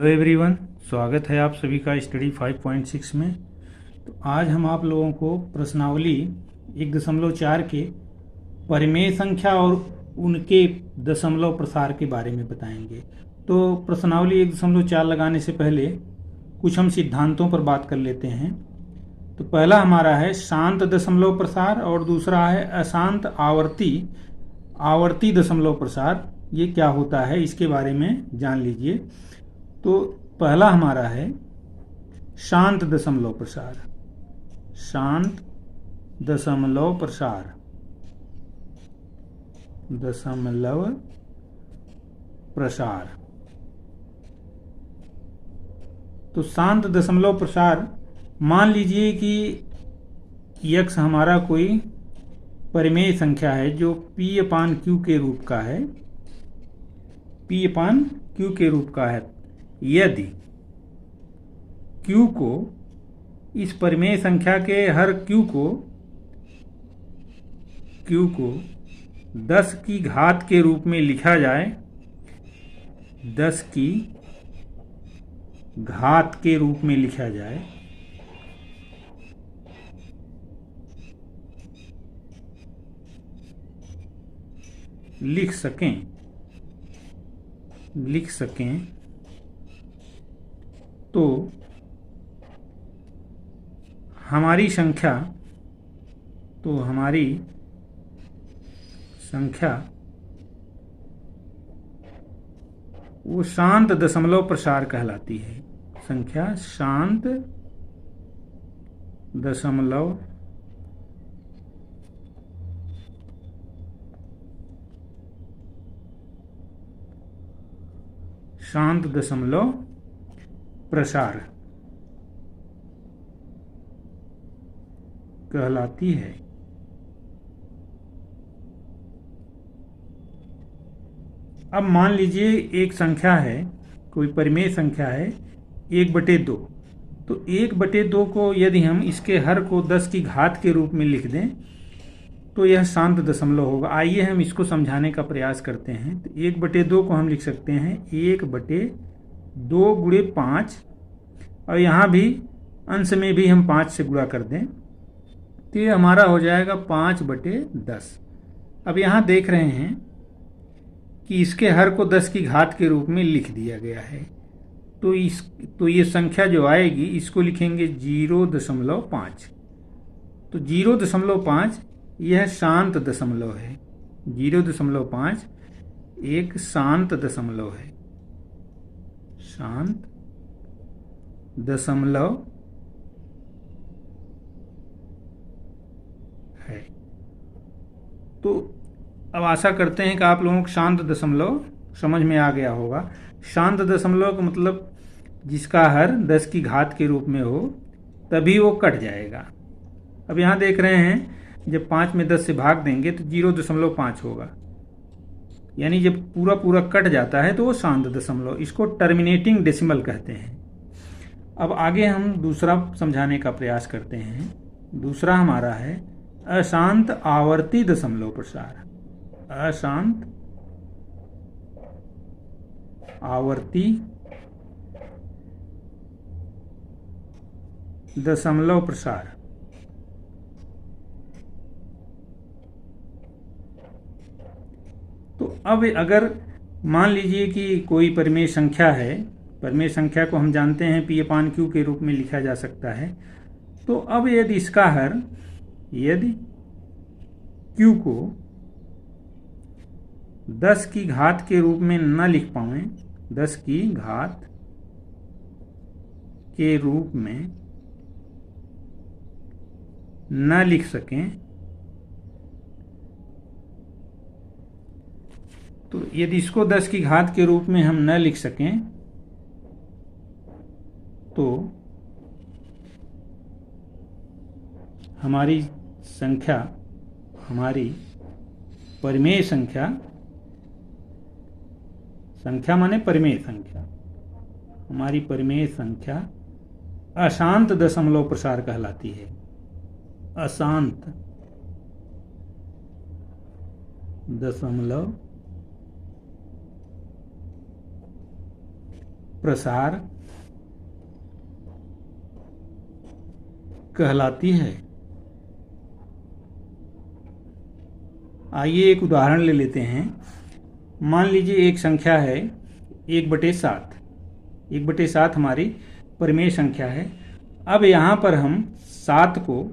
Hello everyone, स्वागत है आप सभी का स्टडी 5.6 में। तो आज हम आप लोगों को प्रश्नावली 1.4 के परिमेय संख्या और उनके दशमलव प्रसार के बारे में बताएंगे। तो प्रश्नावली 1.4 लगाने से पहले कुछ हम सिद्धांतों पर बात कर लेते हैं। तो पहला हमारा है शांत दशमलव प्रसार और दूसरा है अशांत आवर्ती दशमलव प्रसार। ये क्या होता है इसके बारे में जान लीजिए। तो पहला हमारा है शांत दशमलव प्रसार। शांत दशमलव प्रसार, दशमलव प्रसार। तो शांत दशमलव प्रसार, मान लीजिए कि यक्स हमारा कोई परिमेय संख्या है जो P/Q के रूप का है। P/Q के रूप का है। यदि Q को, इस परिमेय संख्या के हर Q को 10 की घात के रूप में लिखा जाए, 10 की घात के रूप में लिखा जाए, लिख सकें तो हमारी संख्या वो शांत दशमलव प्रसार कहलाती है। संख्या शांत दशमलव प्रसार कहलाती है। अब मान लीजिए एक संख्या है, कोई परिमेय संख्या है 1/2। तो 1/2 को यदि हम इसके हर को 10 की घात के रूप में लिख दें तो यह शांत दशमलव होगा। आइए हम इसको समझाने का प्रयास करते हैं। तो 1/2 को हम लिख सकते हैं 1/2 गुणे 5, और यहाँ भी अंश में भी हम 5 से गुणा कर दें तो ये हमारा हो जाएगा 5/10। अब यहाँ देख रहे हैं कि इसके हर को 10 की घात के रूप में लिख दिया गया है। तो ये संख्या जो आएगी इसको लिखेंगे 0.5। तो 0.5 यह शांत दशमलव है। 0.5 एक शांत दशमलव है। शांत दशमलव है। तो अब आशा करते हैं कि आप लोगों को शांत दशमलव समझ में आ गया होगा। शांत दशमलव का मतलब जिसका हर 10 की घात के रूप में हो तभी वो कट जाएगा। अब यहाँ देख रहे हैं जब 5 में 10 से भाग देंगे तो 0.5 होगा, यानी जब पूरा कट जाता है तो वो शांत दशमलव, इसको टर्मिनेटिंग डेसिमल कहते हैं। अब आगे हम दूसरा समझाने का प्रयास करते हैं। दूसरा हमारा है अशांत आवर्ती दशमलव प्रसार। अशांत आवर्ती दशमलव प्रसार। तो अब अगर मान लीजिए कि कोई परिमेय संख्या है, परिमेय संख्या को हम जानते हैं P/Q के रूप में लिखा जा सकता है। तो अब यदि इसका हर, यदि Q को 10 की घात के रूप में न लिख पाएं, 10 की घात के रूप में न लिख सकें, तो यदि इसको 10 की घात के रूप में हम न लिख सकें तो हमारी संख्या, हमारी परिमेय संख्या, संख्या माने परिमेय संख्या, हमारी परिमेय संख्या अशांत दशमलव प्रसार कहलाती है। अशांत दशमलव प्रसार कहलाती है। आइए एक उदाहरण ले लेते हैं। मान लीजिए एक संख्या है 1/7। 1/7 हमारी परिमेय संख्या है। अब यहाँ पर हम 7 को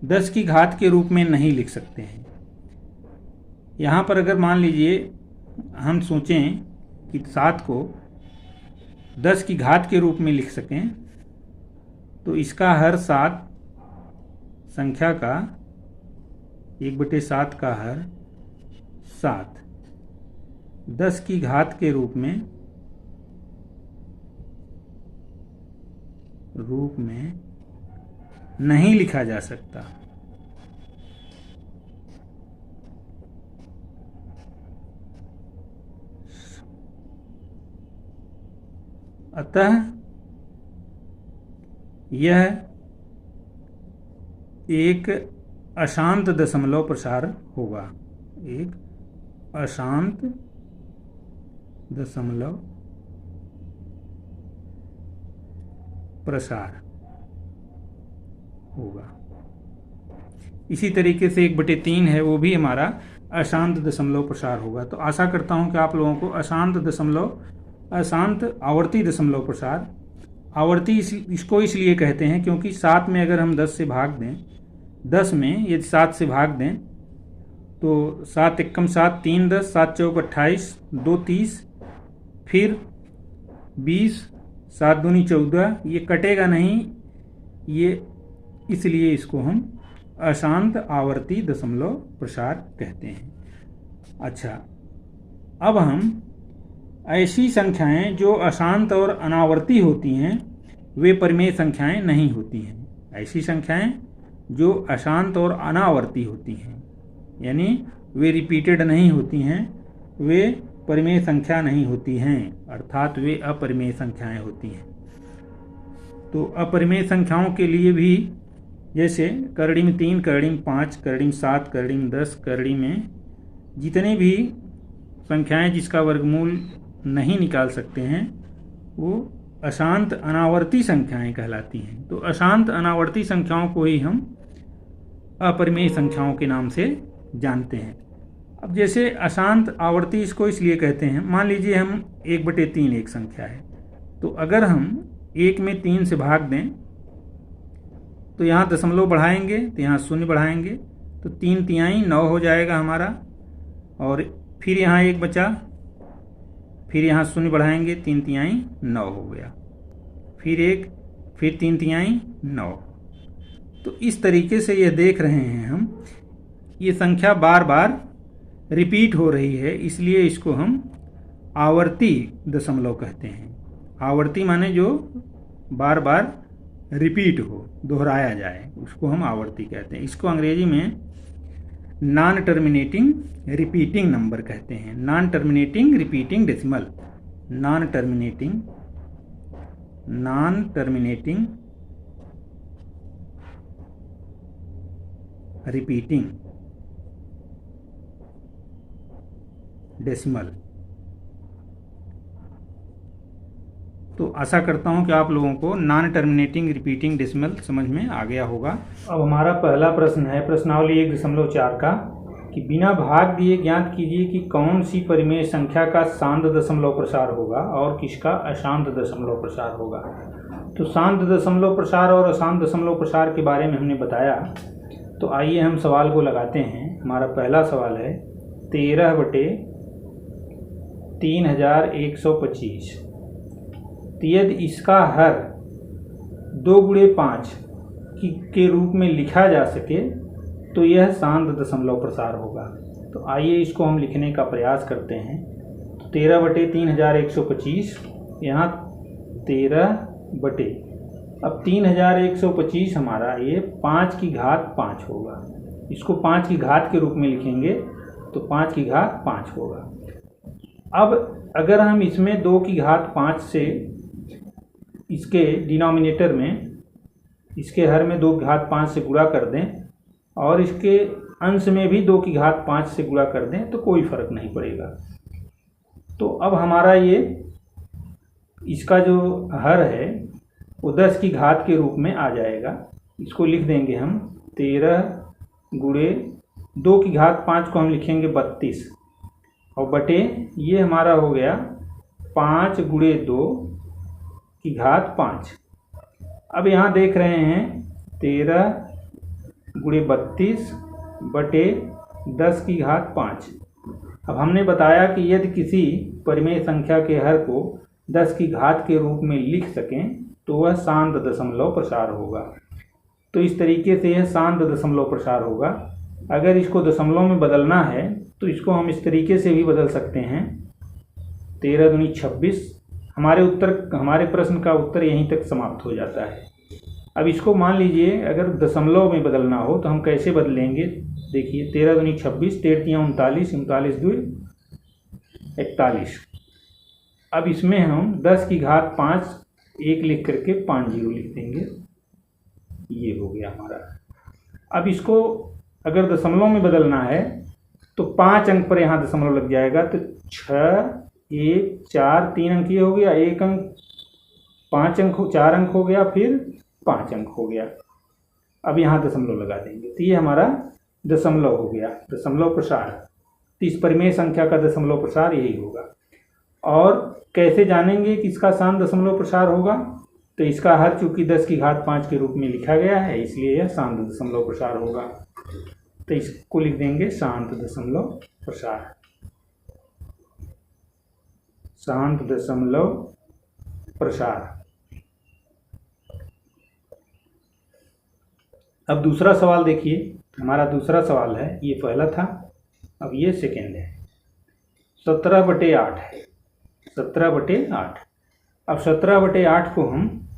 10 की घात के रूप में नहीं लिख सकते हैं। यहाँ पर अगर मान लीजिए हम सोचें कि 7 को 10 की घात के रूप में लिख सकें, तो इसका हर 7 संख्या का 1/7 का हर 7 10 की घात के रूप में नहीं लिखा जा सकता। अतः यह एक अशांत दशमलव प्रसार होगा। एक अशांत दशमलव प्रसार होगा। इसी तरीके से 1/3 है, वो भी हमारा अशांत दशमलव प्रसार होगा। तो आशा करता हूं कि आप लोगों को अशांत आवर्ती दशमलव प्रसार, आवर्ती इसको इसलिए कहते हैं क्योंकि 7 में अगर हम 10 से भाग दें, 10 में यदि 7 से भाग दें तो 7 एकम 7, 3 10, 7 चौक 28, 2 30, फिर 20, 7 दूनी 14, ये कटेगा नहीं, ये इसलिए इसको हम अशांत आवर्ती दशमलव प्रसार कहते हैं। अच्छा, अब हम ऐसी संख्याएं जो अशांत और अनावर्ती होती हैं वे परिमेय संख्याएं नहीं होती हैं। ऐसी संख्याएं जो अशांत और अनावर्ती होती हैं, यानी वे रिपीटेड नहीं होती हैं, वे परिमेय संख्या नहीं होती हैं, अर्थात वे अपरिमेय संख्याएं होती हैं। तो अपरिमेय संख्याओं के लिए भी जैसे करड़ी में 3, करड़ी में 5, करड़ी में 7, करड़ी में 10, करड़ी में जितनी भी संख्याएं जिसका वर्गमूल नहीं निकाल सकते हैं वो अशांत अनावर्ती संख्याएं कहलाती हैं। तो अशांत अनावर्ती संख्याओं को ही हम अपरिमेय संख्याओं के नाम से जानते हैं। अब जैसे अशांत आवर्ती इसको इसलिए कहते हैं, मान लीजिए हम 1/3 एक संख्या है, तो अगर हम 1 में 3 से भाग दें तो यहाँ दशमलव बढ़ाएंगे तो यहाँ शून्य बढ़ाएंगे तो 3 तिहाई 9 हो जाएगा हमारा, और फिर यहाँ 1 बचा, फिर यहाँ शून्य बढ़ाएंगे 3 तिहाई 9 हो गया, फिर 1, फिर 3 तिहाई 9। तो इस तरीके से यह देख रहे हैं हम, ये संख्या बार बार रिपीट हो रही है, इसलिए इसको हम आवर्ती दशमलव कहते हैं। आवर्ती माने जो बार बार रिपीट हो, दोहराया जाए, उसको हम आवर्ती कहते हैं। इसको अंग्रेजी में नॉन टर्मिनेटिंग रिपीटिंग नंबर कहते हैं, non terminating repeating decimal, non terminating repeating decimal. तो आशा करता हूं कि आप लोगों को नॉन टर्मिनेटिंग रिपीटिंग डेसिमल समझ में आ गया होगा। अब हमारा पहला प्रश्न है प्रश्नावली 1.4 का कि बिना भाग दिए ज्ञात कीजिए कि कौन सी परिमेय संख्या का शांत दशमलव प्रसार होगा और किसका अशांत दशमलव प्रसार होगा। तो शांत दशमलव प्रसार और अशांत दशमलव प्रसार के बारे में हमने बताया। तो आइए हम सवाल को लगाते हैं। हमारा पहला सवाल है 13/3125। तो यदि इसका हर 2x5 के रूप में लिखा जा सके तो यह शांत दशमलव प्रसार होगा। तो आइए इसको हम लिखने का प्रयास करते हैं। तो 13/3125, यहाँ 13 अब 3125 हमारा ये 5 की घात 5 होगा। इसको 5 की घात के रूप में लिखेंगे तो 5 की घात 5 होगा। अब अगर हम इसमें 2 की घात 5 से इसके डिनोमिनेटर में, इसके हर में 2 की घात 5 से गुणा कर दें और इसके अंश में भी 2 की घात 5 से गुणा कर दें तो कोई फर्क नहीं पड़ेगा। तो अब हमारा ये इसका जो हर है वो 10 की घात के रूप में आ जाएगा। इसको लिख देंगे हम 13 गुणे 2 की घात 5 को हम लिखेंगे 32 और बटे ये हमारा हो गया 5 गुणे 2 की घात 5। अब यहाँ देख रहे हैं 13 गुणे 32 बटे 10 की घात 5। अब हमने बताया कि यदि किसी परिमेय संख्या के हर को 10 की घात के रूप में लिख सकें तो वह शांत दशमलव प्रसार होगा। तो इस तरीके से यह शांत दशमलव प्रसार होगा। अगर इसको दशमलव में बदलना है तो इसको हम इस तरीके से भी बदल सकते हैं 13 दूनी 26। हमारे प्रश्न का उत्तर यहीं तक समाप्त हो जाता है। अब इसको मान लीजिए अगर दशमलव में बदलना हो तो हम कैसे बदलेंगे। देखिए 13 दूनी 26, 13 39, 39 दूनी 41। अब इसमें हम 10 की घात 5 1 लिख करके 5 जीरो लिख देंगे। ये हो गया हमारा। अब इसको अगर दशमलव में बदलना है तो 5 अंक पर यहाँ दशमलव लग जाएगा। तो 6 1 4 3 अंक ये हो गया, 1 अंक 5 अंक 4 अंक हो गया, फिर 5 अंक हो गया। अब यहाँ दशमलव लगा देंगे तो ये हमारा दशमलव हो गया, दशमलव प्रसार। तो इस परिमेय संख्या का दशमलव प्रसार यही होगा। और कैसे जानेंगे कि इसका शांत दशमलव प्रसार होगा। तो इसका हर चूंकि 10 की घात 5 के रूप में लिखा गया है इसलिए यह शांत दशमलव प्रसार होगा। तो इसको लिख देंगे शांत दशमलव प्रसार। शांत दशमलव प्रसार। अब दूसरा सवाल देखिए। हमारा दूसरा सवाल है, ये पहला था, अब ये सेकेंड है। 17/8 है, 17/8। अब 17/8 को हम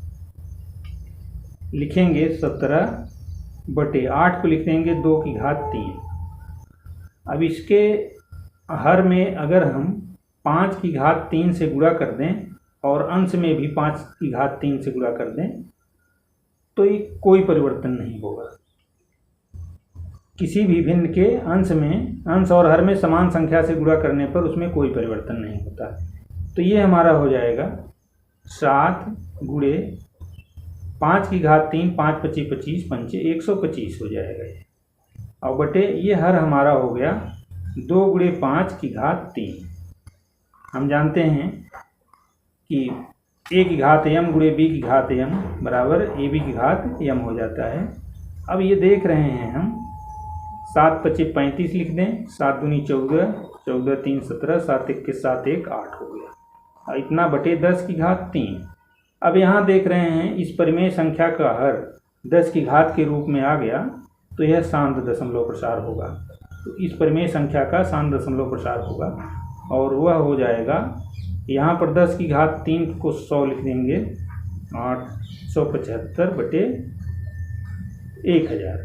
लिखेंगे 17/8 को लिख देंगे 2 की घात 3। अब इसके हर में अगर हम 5 की घात 3 से गुणा कर दें और अंश में भी 5 की घात 3 से गुणा कर दें तो ये कोई परिवर्तन नहीं होगा। किसी भी भिन्न के अंश और हर में समान संख्या से गुणा करने पर उसमें कोई परिवर्तन नहीं होता। तो ये हमारा हो जाएगा 7 गुणे 5 की घात 3, 5 25 25 पंचे 125 हो जाएगा ये। और बटे ये हर हमारा हो गया 2 गुणे 5 की घात 3। हम जानते हैं कि a की घात m गुणे b की घात m बराबर ab की घात m हो जाता है। अब ये देख रहे हैं हम 7 25 35 लिख दें, 7 दूनी 14, 14 3 17, 7 1 7 1 8 हो गया। और इतना बटे 10 की घात 3। अब यहाँ देख रहे हैं इस परिमेय संख्या का हर 10 की घात के रूप में आ गया तो यह शांत दशमलव प्रसार होगा। तो इस परिमेय संख्या का शांत दशमलव प्रसार होगा और वह हो जाएगा, यहाँ पर 10 की घात 3 को 100 लिख देंगे, 875 बटे 1000।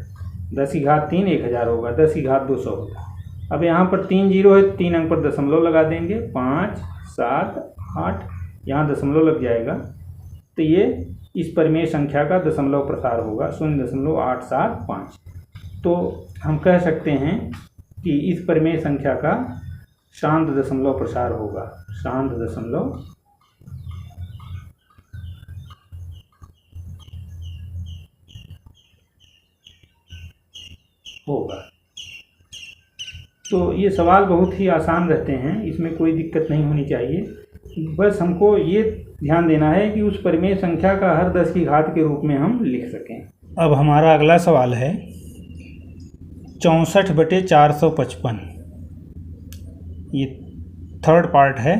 10 की घात 3 1000 होगा, 10 की घात 200 होगा। अब यहाँ पर 3 जीरो है, 3 अंक पर दशमलव लगा देंगे, 5 7 8 यहाँ दशमलव लग जाएगा। तो ये इस परिमेय संख्या का दशमलव प्रसार होगा 0.875। तो हम कह सकते हैं कि इस परिमेय संख्या का शांत दशमलव प्रसार होगा, शांत दशमलव होगा। तो ये सवाल बहुत ही आसान रहते हैं, इसमें कोई दिक्कत नहीं होनी चाहिए। बस हमको ये ध्यान देना है कि उस परिमेय संख्या का हर 10 की घात के रूप में हम लिख सकें। अब हमारा अगला सवाल है 64/455। ये थर्ड पार्ट है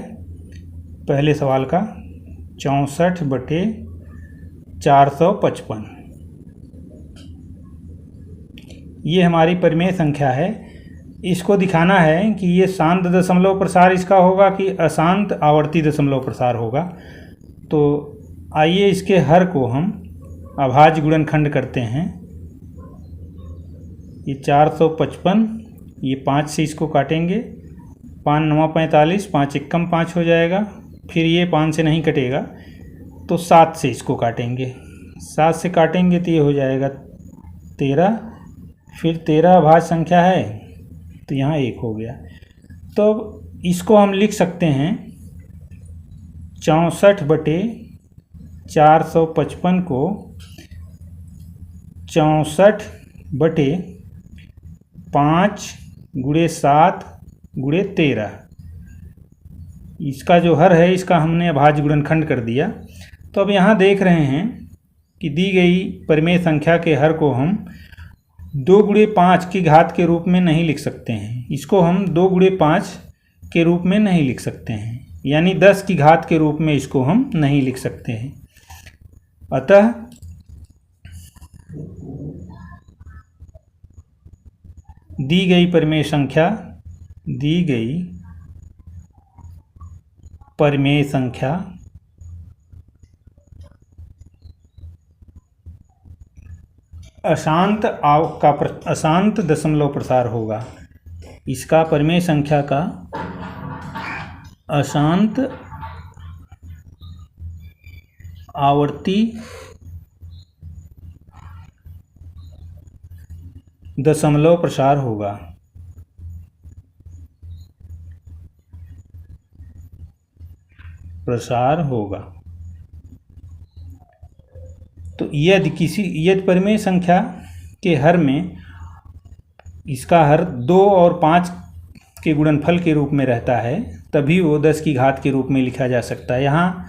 पहले सवाल का, 64/455। ये हमारी परिमेय संख्या है। इसको दिखाना है कि ये शांत दशमलव प्रसार इसका होगा कि अशांत आवर्ती दशमलव प्रसार होगा। तो आइए इसके हर को हम अभाज्य गुणनखंड करते हैं। ये 455, ये 5 से इसको काटेंगे, 5 9 45, 5 1 5 हो जाएगा। फिर ये 5 से नहीं कटेगा तो 7 से इसको काटेंगे, 7 से काटेंगे तो ये हो जाएगा 13। फिर 13 अभाज्य संख्या है तो यहाँ 1 हो गया। तो इसको हम लिख सकते हैं 64/455 को 64/5 × 7 × 13, इसका जो हर है इसका हमने अभाज्य गुणनखंड कर दिया। तो अब यहाँ देख रहे हैं कि दी गई परिमेय संख्या के हर को हम 2 × 5 की घात के रूप में नहीं लिख सकते हैं। इसको हम 2 × 5 के रूप में नहीं लिख सकते हैं, यानी 10 की घात के रूप में इसको हम नहीं लिख सकते हैं। अतः दी गई परिमेय संख्या अशांत दशमलव प्रसार होगा। इसका परिमेय संख्या का अशांत आवर्ती दशमलव प्रसार होगा। तो यदि परिमेय संख्या के हर में इसका हर 2 और 5 के गुणनफल के रूप में रहता है, तभी वो 10 की घात के रूप में लिखा जा सकता है। यहाँ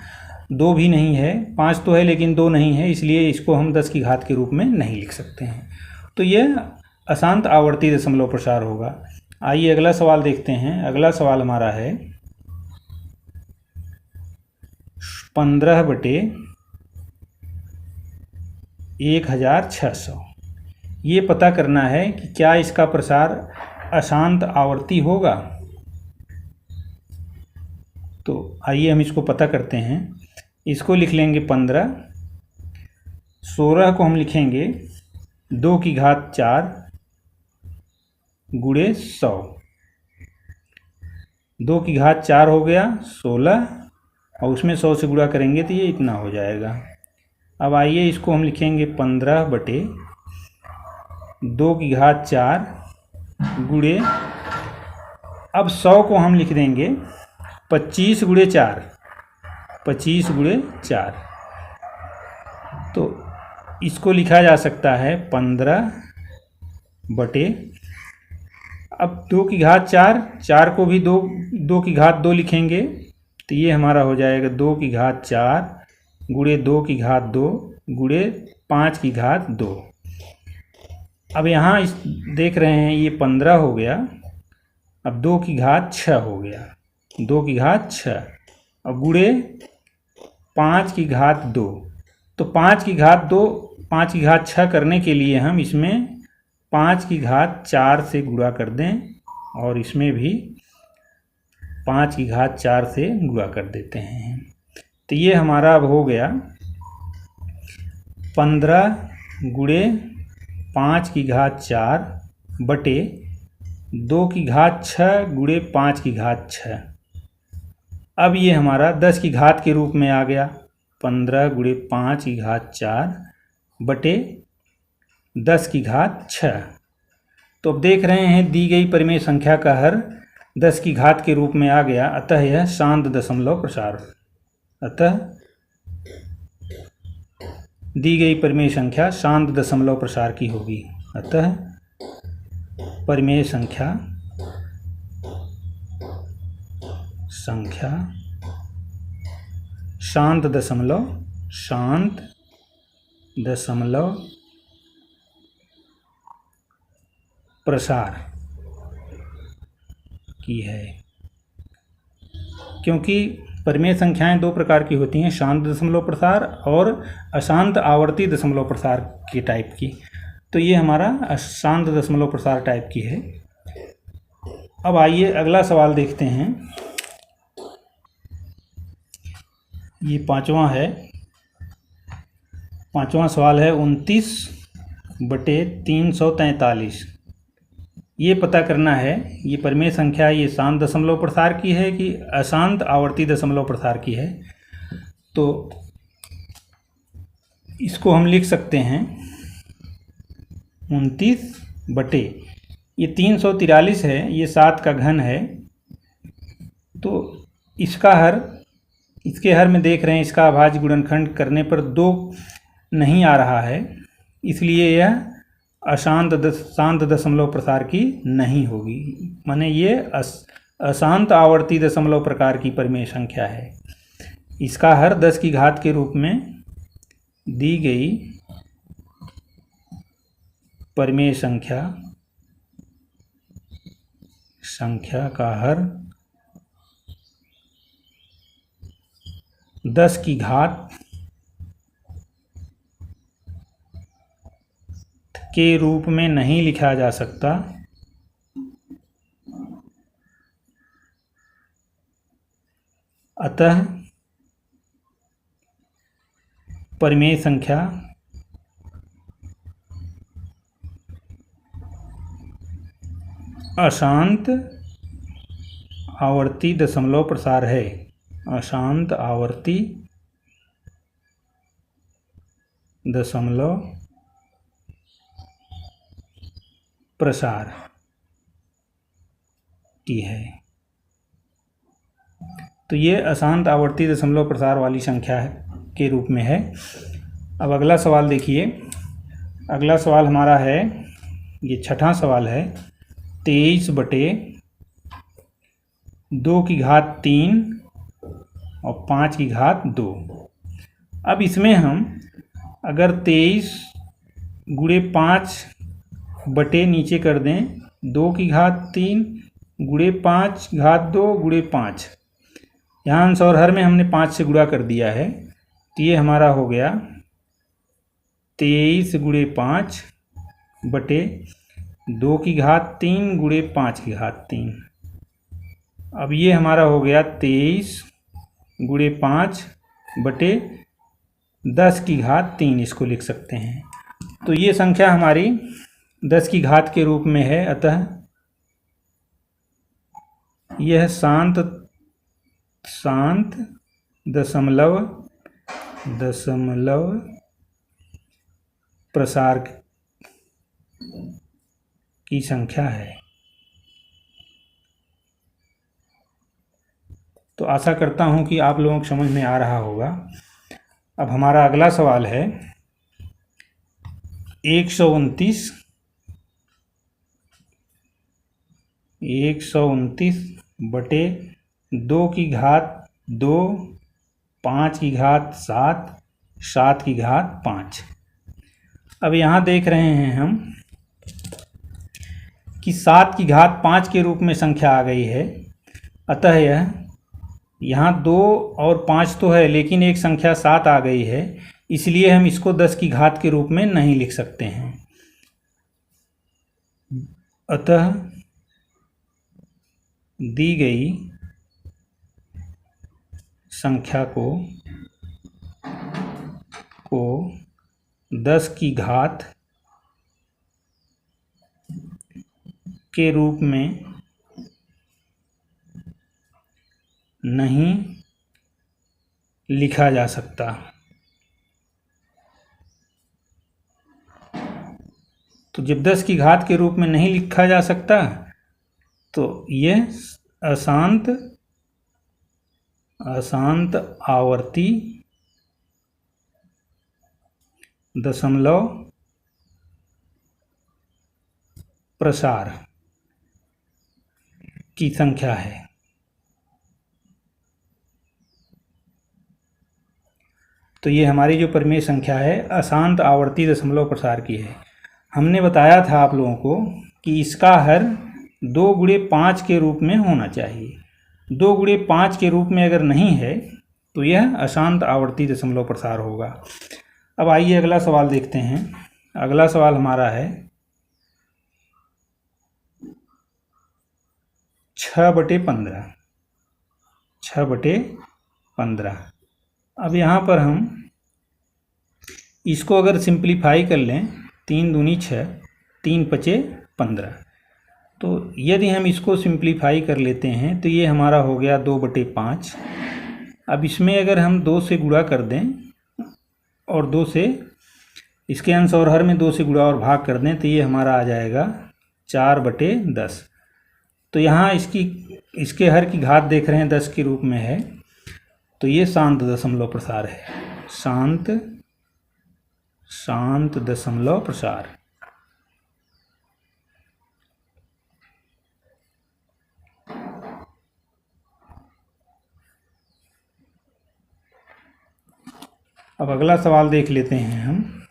2 भी नहीं है, 5 तो है लेकिन 2 नहीं है, इसलिए इसको हम 10 की घात के रूप में नहीं लिख सकते हैं। तो यह अशांत आवर्ती दशमलव प्रसार होगा। आइए अगला सवाल देखते हैं। अगला सवाल हमारा है 15/1600। ये पता करना है कि क्या इसका प्रसार अशांत आवर्ती होगा। तो आइए हम इसको पता करते हैं। इसको लिख लेंगे 15, 16 को हम लिखेंगे 2 की घात 4 × 100। 2 की घात 4 हो गया 16, और उसमें 100 से गुणा करेंगे तो ये इतना हो जाएगा। अब आइए इसको हम लिखेंगे 15/2 की घात 4 गुणे, अब 100 को हम लिख देंगे 25 × 4, 25 × 4। तो इसको लिखा जा सकता है 15 बटे, अब 2 की घात 4, 4 को भी 2 की घात 2 लिखेंगे तो ये हमारा हो जाएगा 2 की घात 4 गुणे 2 की घात 2 गुणे 5 की घात 2। अब यहाँ देख रहे हैं ये 15 हो गया, अब 2 की घात 6 हो गया, 2 की घात 6, अब गुणे 5 की घात 2। तो 5 की घात 2, 5 की घात 6 करने के लिए हम इसमें 5 की घात 4 से गुणा कर दें, और इसमें भी 5 की घात 4 से गुणा कर देते हैं। तो ये हमारा अब हो गया 15 गुणे 5 की घात 4 बटे 2 की घात 6 गुणे 5 की घात 6। अब ये हमारा 10 की घात के रूप में आ गया, 15 गुणे 5 की घात 4 बटे 10 की घात 6। तो अब देख रहे हैं दी गई परिमेय संख्या का हर 10 की घात के रूप में आ गया, अतः यह शांत दशमलव प्रसार। अतः दी गई परिमेय संख्या शांत दशमलव प्रसार की होगी। अतः परिमेय संख्या शांत दशमलव प्रसार की है। क्योंकि परिमेय संख्याएं 2 प्रकार की होती हैं, शांत दशमलव प्रसार और अशांत आवर्ती दशमलव प्रसार के टाइप की। तो ये हमारा अशांत दशमलव प्रसार टाइप की है। अब आइए अगला सवाल देखते हैं। ये पांचवा सवाल है 29/343। ये पता करना है ये परिमेय संख्या ये शांत दशमलव प्रसार की है कि अशांत आवर्ती दशमलव प्रसार की है। तो इसको हम लिख सकते हैं 29 ये 343 है, ये 7 का घन है, तो इसका हर इसके हर में देख रहे हैं इसका अभाज्य गुणनखंड करने पर 2 नहीं आ रहा है, इसलिए यह शांत दशमलव प्रसार की नहीं होगी। माने ये अशांत आवर्ती दशमलव प्रकार की परिमेय संख्या है। इसका हर 10 की घात के रूप में दी गई परिमेय संख्या का हर 10 की घात के रूप में नहीं लिखा जा सकता, अतः परिमेय संख्या अशांत आवर्ती दशमलव प्रसार है। अशांत आवर्ती दशमलव प्रसार की है। तो ये अशांत आवर्ती दशमलव प्रसार वाली संख्या के रूप में है। अब अगला सवाल देखिए। अगला सवाल हमारा है, ये छठा सवाल है, 23/2 की घात 3 और 5 की घात 2। अब इसमें हम अगर 23 गुणे 5 बटे नीचे कर दें 2 की घात 3 गुणे 5 घात 2 गुणे 5, यहाँ अंश और हर में हमने 5 से गुणा कर दिया है, तो ये हमारा हो गया 23 गुणे 5 बटे 2 की घात 3 गुणे 5 की घात 3। अब ये हमारा हो गया 23 गुणे 5 बटे 10 की घात 3, इसको लिख सकते हैं। तो ये संख्या हमारी 10 की घात के रूप में है, अतः यह शांत दशमलव प्रसार की संख्या है। तो आशा करता हूं कि आप लोगों को समझ में आ रहा होगा। अब हमारा अगला सवाल है 129 बटे 2 की घात 2, 5 की घात 7, 7 की घात 5। अब यहाँ देख रहे हैं हम कि 7 की घात 5 के रूप में संख्या आ गई है, अतः यह यहाँ 2 और 5 तो है, लेकिन एक संख्या 7 आ गई है, इसलिए हम इसको 10 की घात के रूप में नहीं लिख सकते हैं। अतः दी गई संख्या को 10 की घात के रूप में नहीं लिखा जा सकता। तो जब 10 की घात के रूप में नहीं लिखा जा सकता, तो यह अशांत आवर्ती दशमलव प्रसार की संख्या है। तो ये हमारी जो परिमेय संख्या है अशांत आवर्ती दशमलव प्रसार की है। हमने बताया था आप लोगों को कि इसका हर 2 गुणे 5 के रूप में होना चाहिए। 2 गुणे 5 के रूप में अगर नहीं है तो यह अशांत आवर्ती दशमलव प्रसार होगा। अब आइए अगला सवाल देखते हैं। अगला सवाल हमारा है 6/15। 6/15। अब यहाँ पर हम इसको अगर सिंप्लीफाई कर लें, 3 दूनी 6, 3 पचे 15, तो यदि हम इसको सिंप्लीफाई कर लेते हैं तो ये हमारा हो गया 2/5। अब इसमें अगर हम 2 से गुणा कर दें और 2 से इसके अंश और हर में 2 से गुणा और भाग कर दें, तो ये हमारा आ जाएगा 4/10। तो यहाँ इसके हर की घात देख रहे हैं 10 के रूप में है, तो ये शांत दशमलव प्रसार है, शांत दशमलव प्रसार। अब अगला सवाल देख लेते हैं हम।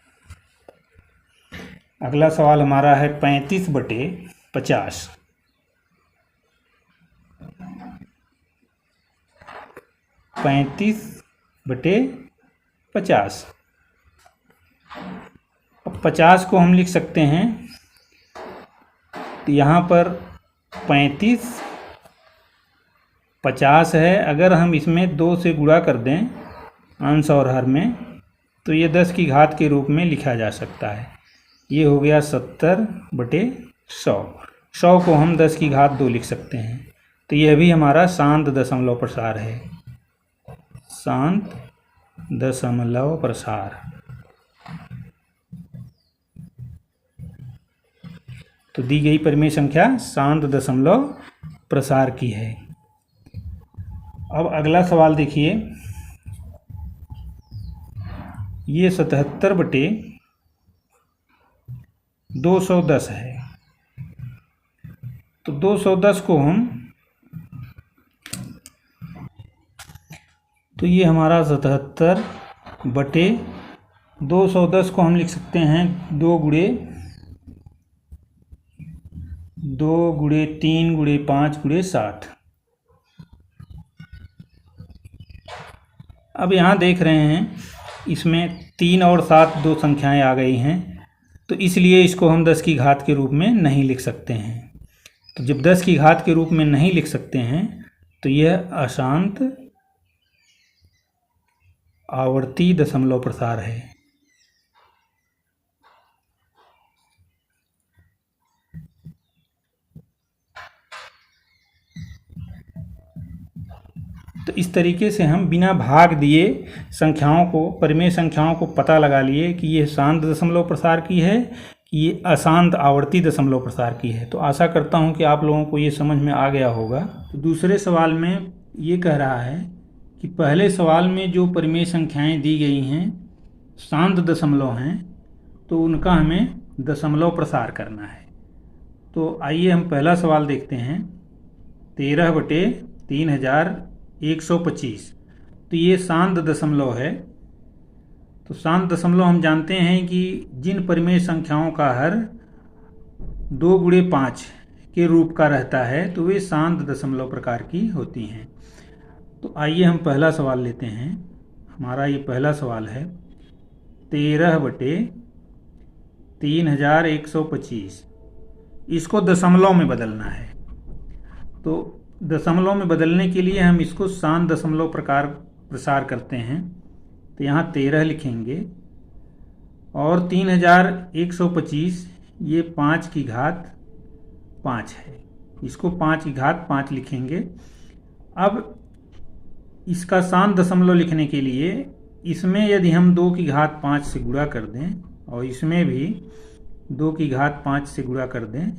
अगला सवाल हमारा है 35/50। 35/50। अब 50 को हम लिख सकते हैं, तो यहाँ पर 35 50 है। अगर हम इसमें 2 से गुणा कर दें अंश और हर में, तो ये 10 की घात के रूप में लिखा जा सकता है। ये हो गया 70/100। 100 को हम 10 की घात 2 लिख सकते हैं। तो यह भी हमारा शांत दशमलव प्रसार है, शांत दशमलव प्रसार। तो दी गई परिमेय संख्या शांत दशमलव प्रसार की है। अब अगला सवाल देखिए, ये 77/210 है। तो 210 को हम, तो ये हमारा 77/210 को हम लिख सकते हैं 2 गुणे 3 गुणे 5 गुणे 60। अब यहाँ देख रहे हैं इसमें 3 और 7 दो संख्याएं आ गई हैं, तो इसलिए इसको हम 10 की घात के रूप में नहीं लिख सकते हैं। तो जब 10 की घात के रूप में नहीं लिख सकते हैं, तो यह अशांत आवर्ती दशमलव प्रसार है। तो इस तरीके से हम बिना भाग दिए संख्याओं को, परिमेय संख्याओं को पता लगा लिए कि ये शांत दशमलव प्रसार की है कि ये अशांत आवर्ती दशमलव प्रसार की है। तो आशा करता हूँ कि आप लोगों को ये समझ में आ गया होगा। तो दूसरे सवाल में ये कह रहा है कि पहले सवाल में जो परिमेय संख्याएं दी गई हैं शांत दशमलव हैं, तो उनका हमें दशमलव प्रसार करना है। तो आइए हम पहला सवाल देखते हैं। 13/3125, तो ये शांत दशमलव है। तो शांत दशमलव हम जानते हैं कि जिन परिमेय संख्याओं का हर 2 गुणे 5 के रूप का रहता है, तो वे शांत दशमलव प्रकार की होती हैं। तो आइए हम पहला सवाल लेते हैं। हमारा ये पहला सवाल है 13/3125। इसको दशमलव में बदलना है। तो दशमलव में बदलने के लिए हम इसको शांत दशमलव प्रकार प्रसार करते हैं। तो यहाँ 13 लिखेंगे और 3125 ये 5 की घात 5 है, इसको 5 की घात 5 लिखेंगे। अब इसका शांत दशमलव लिखने के लिए इसमें यदि हम 2 की घात 5 से गुणा कर दें और इसमें भी 2 की घात 5 से गुणा कर दें,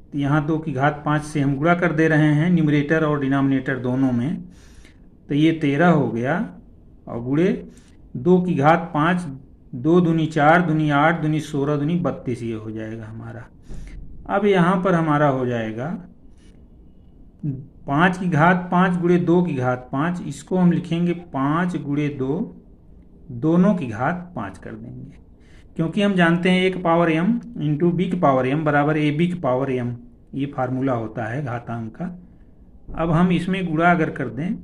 तो यहाँ 2 की घात 5 से हम गुणा कर दे रहे हैं न्यूमरेटर और डिनोमिनेटर दोनों में। तो ये 13 हो गया और गुणे 2 की घात 5, 2 दूनी 4, दूनी 8, दूनी 16, दूनी 32, ये हो जाएगा हमारा। अब यहाँ पर हमारा हो जाएगा 5 की घात 5 गुणे 2 की घात 5, इसको हम लिखेंगे 5 गुणे 2, दोनों की घात 5 कर देंगे, क्योंकि हम जानते हैं a की पावर m इंटू b की पावर m बराबर ab की पावर m, ये फार्मूला होता है घातांक का। अब हम इसमें गुणा अगर कर दें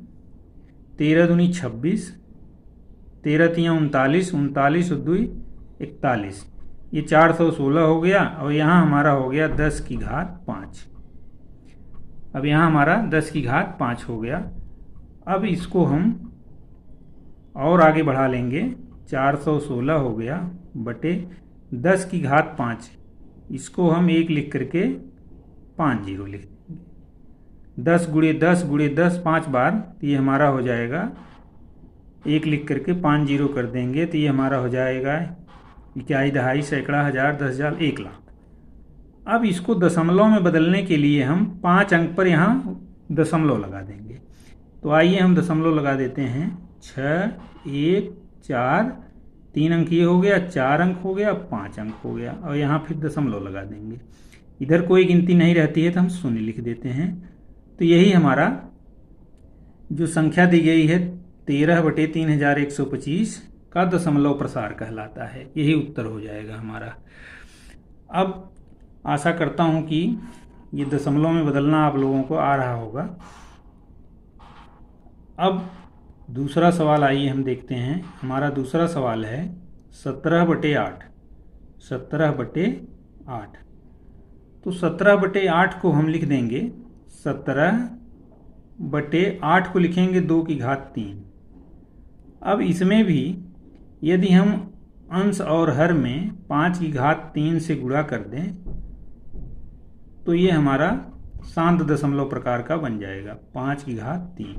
13 दूनी 26, 13 तियाँ 39, 39 और 2 41, ये 416 हो गया और यहाँ हमारा हो गया 10 की घात 5। अब यहाँ हमारा 10 की घात 5 हो गया। अब इसको हम और आगे बढ़ा लेंगे, 416 हो गया बटे 10 की घात 5, इसको हम 1 लिख करके 5 जीरो लिख देंगे। 10 गुणे 10 गुणे 10 5 बार, तो ये हमारा हो जाएगा 1 लिख करके 5 जीरो कर देंगे, तो ये हमारा हो जाएगा इकाई, दहाई, सैकड़ा, हज़ार, 10,000, 1 लाख। अब इसको दशमलव में बदलने के लिए हम 5 अंक पर यहाँ दशमलव लगा देंगे। तो आइए हम दशमलव लगा देते हैं। 6, 1, 4, 3 अंक ये हो गया, 4 अंक हो गया, 5 अंक हो गया, और यहाँ फिर दशमलव लगा देंगे। इधर कोई गिनती नहीं रहती है तो हम शून्य लिख देते हैं। तो यही हमारा जो संख्या दी गई है 13/3125 का दशमलव प्रसार कहलाता है। यही उत्तर हो जाएगा हमारा। अब आशा करता हूँ कि ये दशमलव में बदलना आप लोगों को आ रहा होगा। अब दूसरा सवाल आइए हम देखते हैं। हमारा दूसरा सवाल है 17/8। 17/8। तो 17/8 को हम लिख देंगे, 17/8 को लिखेंगे 2 की घात 3। अब इसमें भी यदि हम अंश और हर में 5 की घात 3 से गुणा कर दें तो ये हमारा शांत दशमलव प्रकार का बन जाएगा, 5 की घात 3।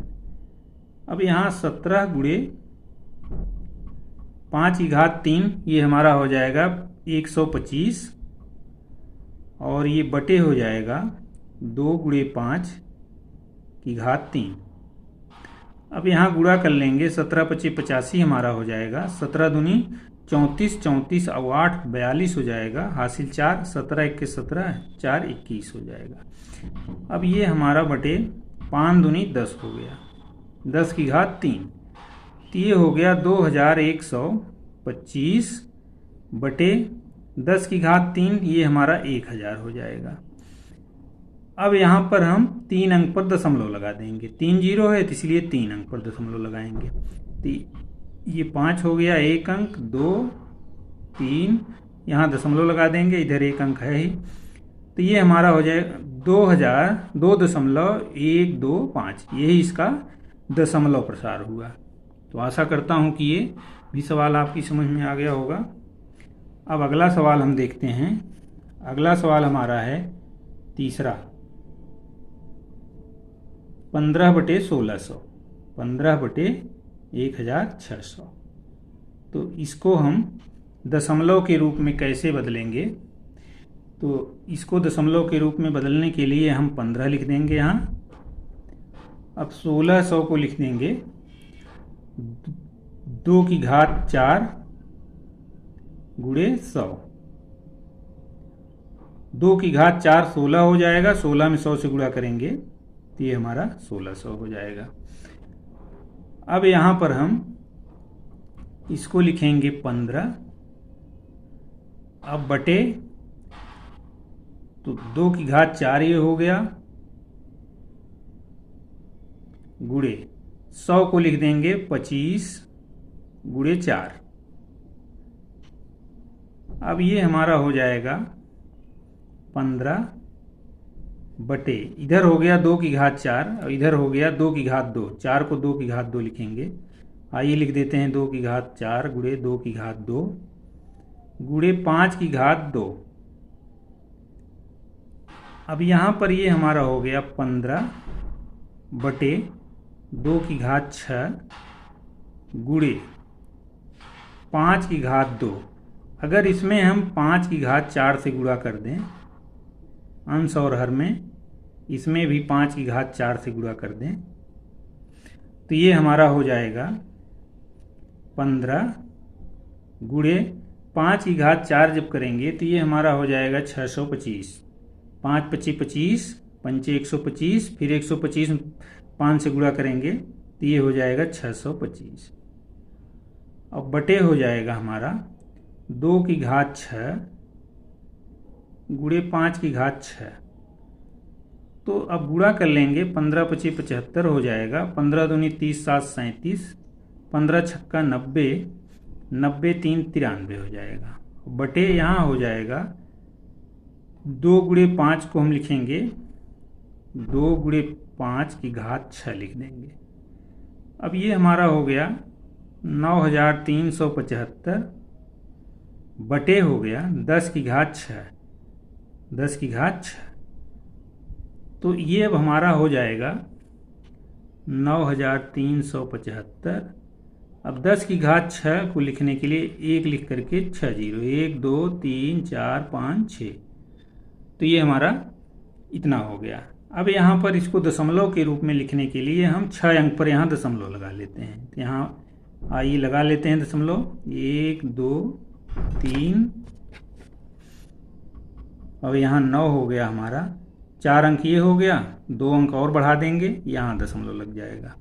अब यहाँ 17 गुणे 5 की घात 3 ये हमारा हो जाएगा 125, और ये बटे हो जाएगा 2 गुणे 5 की घात 3। अब यहाँ गुणा कर लेंगे, 17×5 = 85 हमारा हो जाएगा। 17 दूनी 34, 34 और 8 42 हो जाएगा, हासिल 4, 17 × 1 = 17, 4 = 21 हो जाएगा। अब ये हमारा बटे 5 दूनी 10 हो गया, 10 की घात 3। तो ये हो गया 2125 बटे 10 की घात 3, ये हमारा 1000 हो जाएगा। अब यहाँ पर हम 3 अंक पर दशमलव लगा देंगे। 3 0 है तो इसलिए 3 अंक पर दशमलव लगाएंगे। तो ये 5 हो गया, 1 अंक, 2, 3, यहाँ दशमलव लगा देंगे, इधर 1 अंक है ही। तो ये हमारा हो जाएगा 2,002.125। यही इसका दशमलव प्रसार हुआ। तो आशा करता हूँ कि ये भी सवाल आपकी समझ में आ गया होगा। अब अगला सवाल हम देखते हैं। अगला सवाल हमारा है तीसरा, 15/1600। 15/1600। तो इसको हम दशमलव के रूप में कैसे बदलेंगे? तो इसको दशमलव के रूप में बदलने के लिए हम 15 लिख देंगे यहाँ। अब 1600 को लिख देंगे 2 की घात 4 गुणे 100। 2 की घात 4 16 हो जाएगा, 16 में 100 से गुणा करेंगे तो ये हमारा 1600 हो जाएगा। अब यहाँ पर हम इसको लिखेंगे 15। अब बटे, तो 2 की घात 4 ये हो गया, गुणे 100 को लिख देंगे 25 गुणे 4। अब ये हमारा हो जाएगा 15 बटे, इधर हो गया 2 की घात 4 और इधर हो गया 2 की घात 2। 4 को 2 की घात 2 लिखेंगे। आइए लिख देते हैं 2 की घात 4 गुणे 2 की घात 2 गुणे 5 की घात 2। अब यहाँ पर ये हमारा हो गया 15 बटे 2 की घात 6 गुणे 5 की घात 2। अगर इसमें हम 5 की घात 4 से गुणा कर दें अंश और हर में, इसमें भी 5 की घात 4 से गुणा कर दें तो ये हमारा हो जाएगा 15 गुणे 5 की घात 4 जब करेंगे तो ये हमारा हो जाएगा 625। 5 × 25, 5 × 125, फिर 125 5 से गुणा करेंगे तो ये हो जाएगा 625। अब बटे हो जाएगा हमारा 2 की घात 6 गुणे 5 की घात 6। तो अब गुणा कर लेंगे, 15 × 25 = 75 हो जाएगा, 15 दूनी 30, 7 37, 15 छक्का 90, 90 3 93 हो जाएगा। बटे यहाँ हो जाएगा 2 गुणे 5 को हम लिखेंगे 2 गुणे 5 की घात 6 लिख देंगे। अब ये हमारा हो गया 9375 बटे हो गया 10 की घात 6, 10 की घात 6। तो ये अब हमारा हो जाएगा 9375। अब 10 की घात 6 को लिखने के लिए 1 लिख करके 6 0, 1 2 3 4 5 6। तो ये हमारा इतना हो गया। अब यहाँ पर इसको दशमलव के रूप में लिखने के लिए हम 6 अंक पर यहाँ दशमलव लगा लेते हैं। तो यहाँ आइए लगा लेते हैं दशमलव, 1 2 3, अब यहाँ 9 हो गया हमारा, 4 अंक ये हो गया, 2 अंक और बढ़ा देंगे, यहाँ दशमलव लग जाएगा।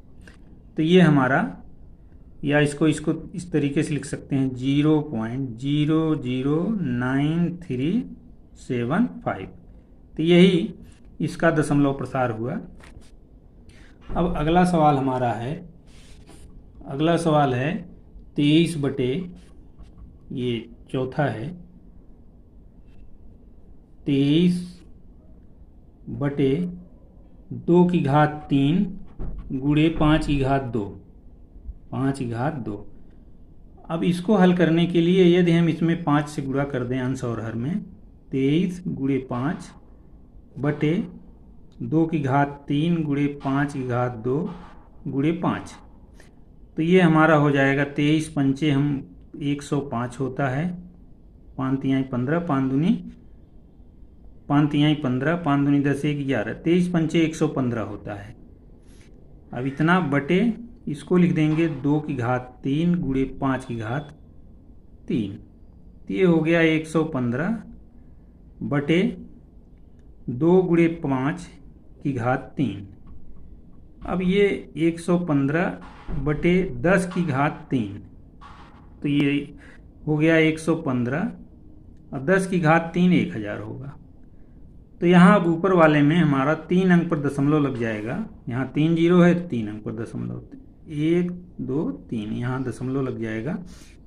तो ये हमारा, या इसको इस तरीके से लिख सकते हैं 0.009375। तो यही इसका दशमलव प्रसार हुआ। अब अगला सवाल हमारा है, अगला सवाल है 23 बटे, ये चौथा है, 23 बटे 2 की घात 3 गुणे 5 की घात 2, 5 की घात 2। अब इसको हल करने के लिए यदि हम इसमें 5 से गुणा कर दें अंश और हर में, 23 गुणे 5 बटे 2 की घात 3 गुणे 5 की घात 2 गुणे 5, तो ये हमारा हो जाएगा 23 पंचे हम 105 होता है, 5 तिहाई 15, 5 दूनी 15, 5 दूनी 10, 1 11, 23 पंचे 115 होता है। अब इतना बटे, इसको लिख देंगे 2 की घात 3 गुणे 5 की घात 3, तो ये हो गया 115 बटे 2 गुणे 5 की घात 3। अब ये 115 बटे 10 की घात 3, तो ये हो गया 115 और 10 की घात 3 1000 होगा। तो यहाँ अब ऊपर वाले में हमारा 3 अंक पर दशमलव लग जाएगा, यहाँ 3 जीरो है तो 3 अंक पर दशमलव, 1 2 3 यहाँ दशमलव लग जाएगा।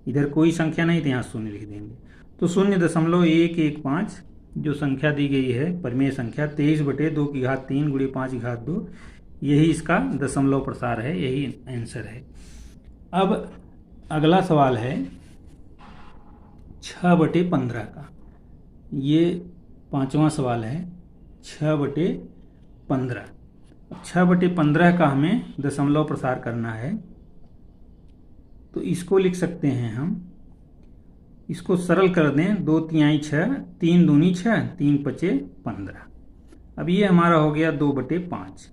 इधर कोई संख्या नहीं तो यहाँ शून्य लिख देंगे, तो 0.115 जो संख्या दी गई है परिमेय संख्या 23 बटे 2 की घात 3 गुणे 5 की घात 2, यही इसका दशमलव प्रसार है, यही आंसर है। अब अगला सवाल है 6 बटे 15 का, ये 5वां सवाल है 6 बटे 15। 6 बटे 15 का हमें दशमलव प्रसार करना है, तो इसको लिख सकते हैं हम, इसको सरल कर दें, 2 तिहाई 6, 3 दूनी 6, 3 पचे 15। अब ये हमारा हो गया 2 बटे 5।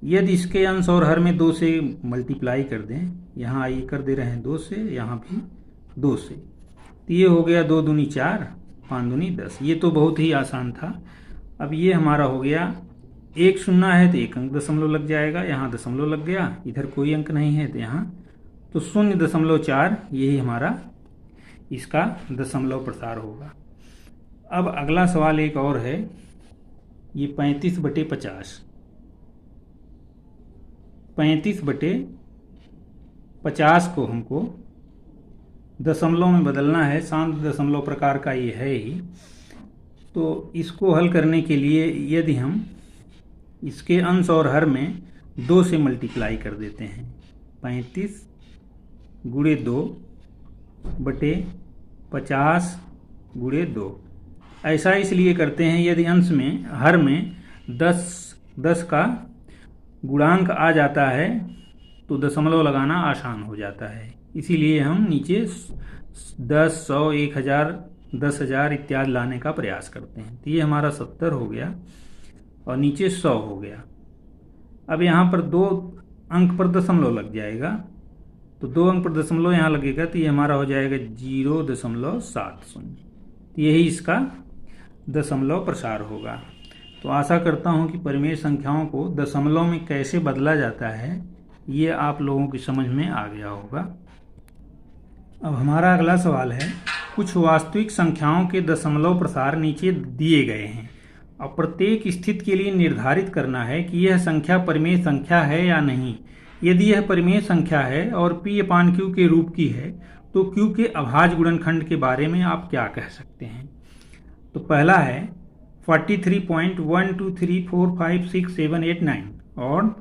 यदि इसके अंश और हर में 2 से मल्टीप्लाई कर दें, यहाँ ये कर दे रहे हैं 2 से, यहाँ भी 2 से, तो ये हो गया 2 दूनी 4, 5 दूनी 10। ये तो बहुत ही आसान था। अब ये हमारा हो गया, 1 शून्य है तो 1 अंक दशमलव लग जाएगा, यहाँ दशमलव लग गया, इधर कोई अंक नहीं है तो यहाँ, तो 0.4 यही हमारा इसका दशमलव प्रसार होगा। अब अगला सवाल एक और है, ये 35 बटे 50। 35 बटे 50 को हमको दशमलव में बदलना है, शांत दशमलव प्रकार का ये है ही। तो इसको हल करने के लिए यदि हम इसके अंश और हर में 2 से मल्टीप्लाई कर देते हैं, 35 गुणे 2 बटे 50 गुणे 2, ऐसा इसलिए करते हैं यदि अंश में हर में 10 का गुणांक आ जाता है तो दशमलव लगाना आसान हो जाता है, इसीलिए हम नीचे 10, 100, 1000, 10,000 इत्यादि लाने का प्रयास करते हैं। तो ये हमारा 70 हो गया और नीचे 100 हो गया। अब यहाँ पर 2 अंक पर दशमलव लग जाएगा, तो 2 अंक पर दशमलव यहाँ लगेगा, तो ये हमारा हो जाएगा 0.70। तो यही इसका दशमलव प्रसार होगा। तो आशा करता हूँ कि परिमेय संख्याओं को दशमलव में कैसे बदला जाता है ये आप लोगों की समझ में आ गया होगा। अब हमारा अगला सवाल है, कुछ वास्तविक संख्याओं के दशमलव प्रसार नीचे दिए गए हैं और प्रत्येक स्थिति के लिए निर्धारित करना है कि यह संख्या परिमेय संख्या है या नहीं। यदि यह परिमेय संख्या है और P/Q के रूप की है तो Q के अभाज्य गुणनखंड के बारे में आप क्या कह सकते हैं। तो पहला है 43.123456789 और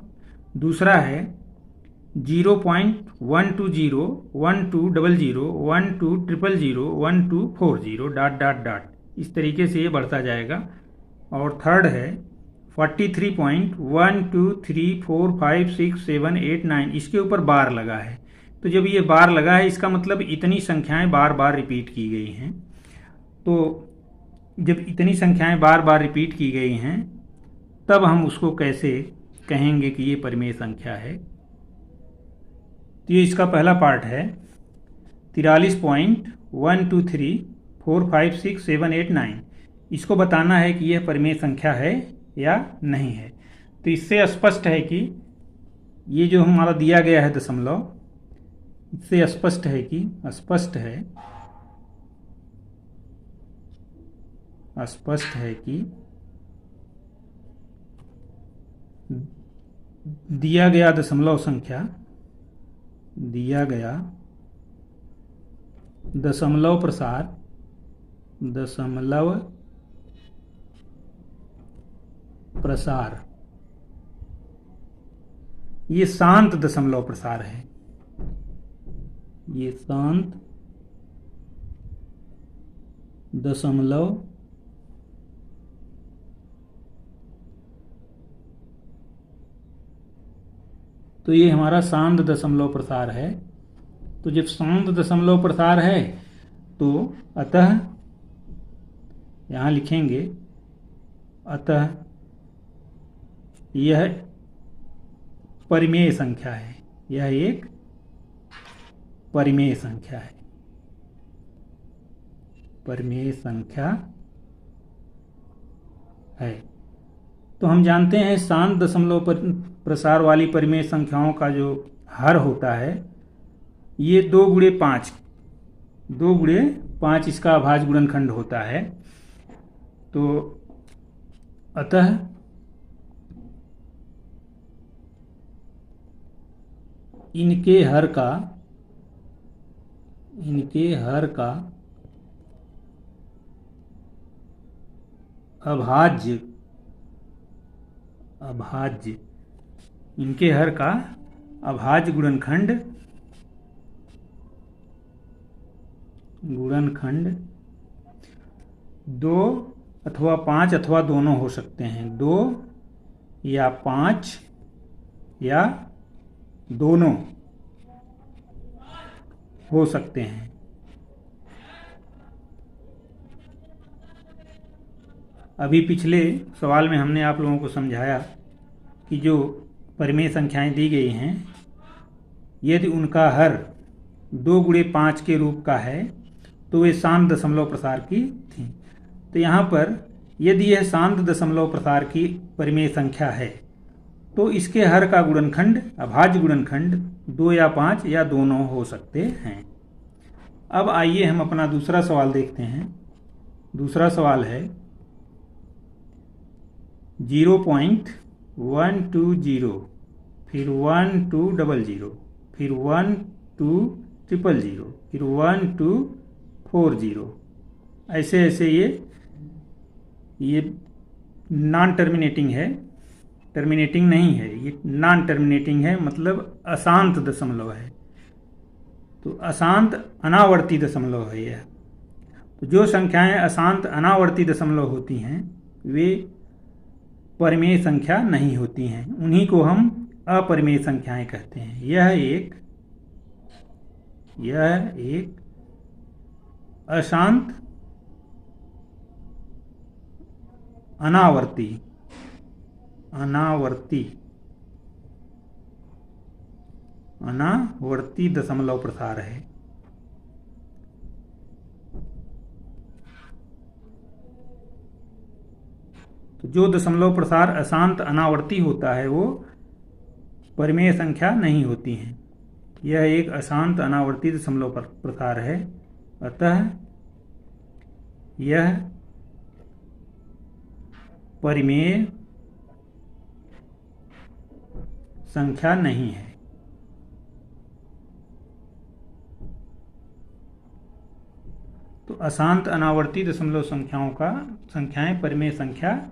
दूसरा है 0.120120012001240 ... इस तरीके से ये बढ़ता जाएगा। और थर्ड है 43.123456789, इसके ऊपर बार लगा है। तो जब ये बार लगा है इसका मतलब इतनी संख्याएं बार बार रिपीट की गई हैं। तो जब इतनी संख्याएं बार बार रिपीट की गई हैं तब हम उसको कैसे कहेंगे कि ये परिमेय संख्या है। तो ये इसका पहला पार्ट है 43.123456789। इसको बताना है कि यह परिमेय संख्या है या नहीं है। तो इससे स्पष्ट है कि ये जो हमारा दिया गया है दशमलव, इससे स्पष्ट है कि दिया गया दशमलव संख्या, दिया गया दशमलव प्रसार ये शांत दशमलव प्रसार है। ये शांत दशमलव तो ये हमारा शांत दशमलव प्रसार है। तो जब शांत दशमलव प्रसार है तो अतः यहां लिखेंगे, अतः यह परिमेय संख्या है, यह एक परिमेय संख्या है, परिमेय संख्या है। तो हम जानते हैं शांत दशमलव प्रसार वाली परिमेय संख्याओं का जो हर होता है ये 2 गुणे 5 इसका अभाज्य गुणनखंड होता है। तो अतः इनके हर का अभाज्य इनके हर का अभाज्य गुणनखंड 2 अथवा 5 अथवा दोनों हो सकते हैं, 2 या 5 या दोनों हो सकते हैं। अभी पिछले सवाल में हमने आप लोगों को समझाया कि जो परिमेय संख्याएं दी गई हैं यदि उनका हर 2 गुणे 5 के रूप का है तो वे शांत दशमलव प्रसार की थी। तो यहाँ पर यदि यह शांत दशमलव प्रसार की परिमेय संख्या है तो इसके हर का गुणनखंड अभाज्य गुणनखंड 2 या 5 या दोनों हो सकते हैं। अब आइए हम अपना दूसरा सवाल देखते हैं। दूसरा सवाल है 0.120, फिर 1200, फिर 12000, फिर 1240। ऐसे ऐसे ये नॉन टर्मिनेटिंग है, टर्मिनेटिंग नहीं है, ये नॉन टर्मिनेटिंग है, मतलब अशांत दशमलव है। तो अशांत अनावर्ती दशमलव है यह। तो जो संख्याएं अशांत अनावर्ती दशमलव होती हैं वे परिमेय संख्या नहीं होती हैं, उन्हीं को हम अपरिमेय संख्याएं कहते हैं। यह एक अशांत अनावर्ती दशमलव प्रसार है। तो जो दशमलव प्रसार अशांत अनावर्ती होता है वो परिमेय संख्या नहीं होती हैं। यह एक अशांत अनावर्ती दशमलव प्रसार है, अतः यह परिमेय संख्या नहीं है। तो अशांत अनावर्ती दशमलव संख्याएं परिमेय संख्या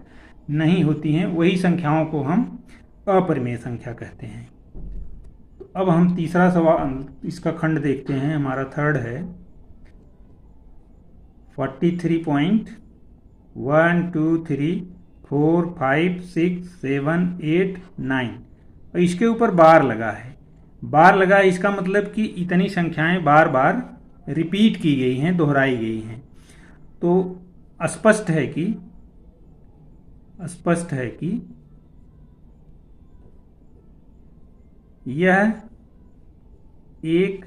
नहीं होती हैं, वही संख्याओं को हम अपरिमेय संख्या कहते हैं। तो अब हम तीसरा सवाल इसका खंड देखते हैं। हमारा थर्ड है 43.123456789 और इसके ऊपर बार लगा है। बार लगा है इसका मतलब कि इतनी संख्याएं बार बार रिपीट की गई हैं, दोहराई गई हैं। तो स्पष्ट है कि यह एक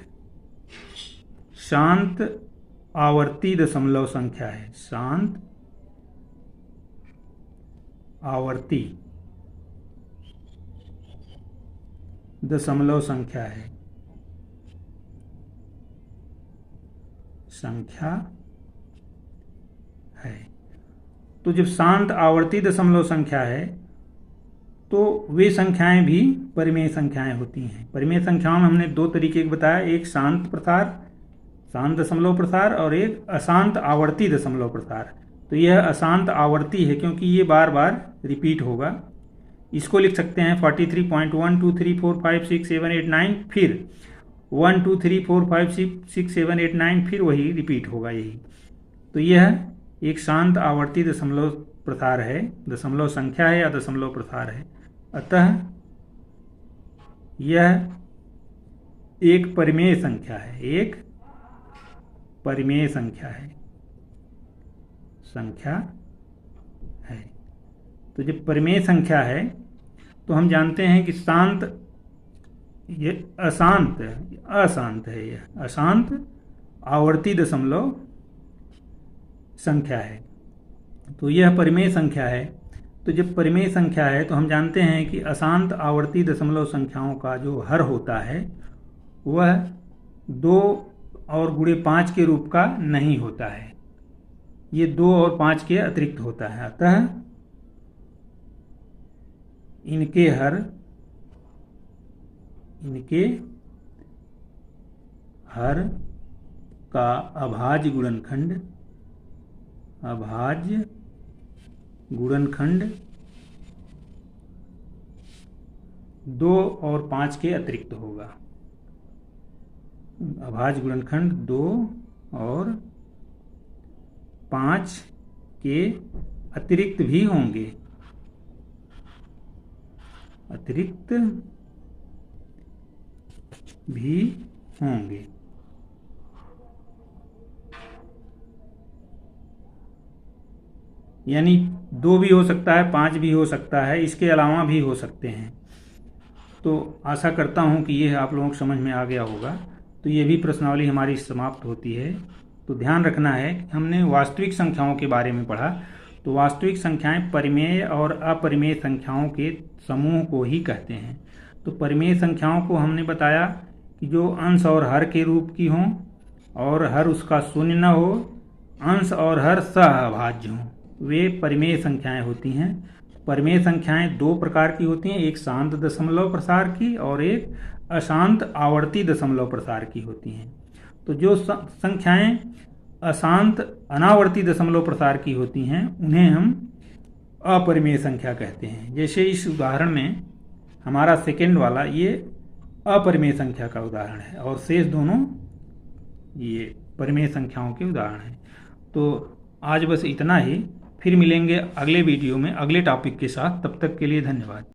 शांत आवर्ती दशमलव संख्या है। शांत आवर्ती दशमलव संख्या है। तो जब शांत आवर्ती दशमलव संख्या है तो वे संख्याएं भी परिमेय संख्याएं होती हैं। परिमेय संख्याओं में हमने दो तरीके बताया, एक शांत प्रसार, शांत दशमलव प्रसार, और एक अशांत आवर्ती दशमलव प्रसार। तो यह अशांत आवर्ती है क्योंकि ये बार बार रिपीट होगा। इसको लिख सकते हैं 43.1 2 3 4 5 6 7 8 9, फिर 1 2 3 4 5 6 7 8 9, फिर वही रिपीट होगा यही। तो यह एक शांत आवर्ती दशमलव प्रसार है, दशमलव संख्या है या दशमलव प्रसार है। अतः यह एक परिमेय संख्या है, एक परिमेय संख्या है। तो जब परिमेय संख्या है तो हम जानते हैं कि शांत, ये अशांत है, यह अशांत आवर्ती दशमलव संख्या है। तो यह परिमेय संख्या है। तो जब परिमेय संख्या है तो हम जानते हैं कि अशांत आवर्ती दशमलव संख्याओं का जो हर होता है वह 2 और गुणे 5 के रूप का नहीं होता है, ये 2 और 5 के अतिरिक्त होता है। अतः इनके हर का अभाज्य गुणनखंड 2 और 5 के अतिरिक्त होगा। अभाज्य गुणनखंड 2 और 5 के अतिरिक्त भी होंगे, यानी 2 भी हो सकता है, 5 भी हो सकता है, इसके अलावा भी हो सकते हैं। तो आशा करता हूं कि यह आप लोगों को समझ में आ गया होगा। तो ये भी प्रश्नावली हमारी समाप्त होती है। तो ध्यान रखना है कि हमने वास्तविक संख्याओं के बारे में पढ़ा। तो वास्तविक संख्याएं परिमेय और अपरिमेय संख्याओं के समूह को ही कहते हैं। तो परिमेय संख्याओं को हमने बताया कि जो अंश और हर के रूप की हों और हर उसका शून्य न हो, अंश और हर सहअभाज्य हों, वे परिमेय संख्याएं होती हैं। परिमेय संख्याएं 2 प्रकार की होती हैं, एक शांत दशमलव प्रसार की और एक अशांत आवर्ती दशमलव प्रसार की होती हैं। तो जो संख्याएं अशांत अनावर्ती दशमलव प्रसार की होती हैं उन्हें हम अपरिमेय संख्या कहते हैं। जैसे इस उदाहरण में हमारा सेकंड वाला ये अपरिमेय संख्या का उदाहरण है और शेष दोनों ये परिमेय संख्याओं के उदाहरण हैं। तो आज बस इतना ही, फिर मिलेंगे अगले वीडियो में अगले टॉपिक के साथ। तब तक के लिए धन्यवाद।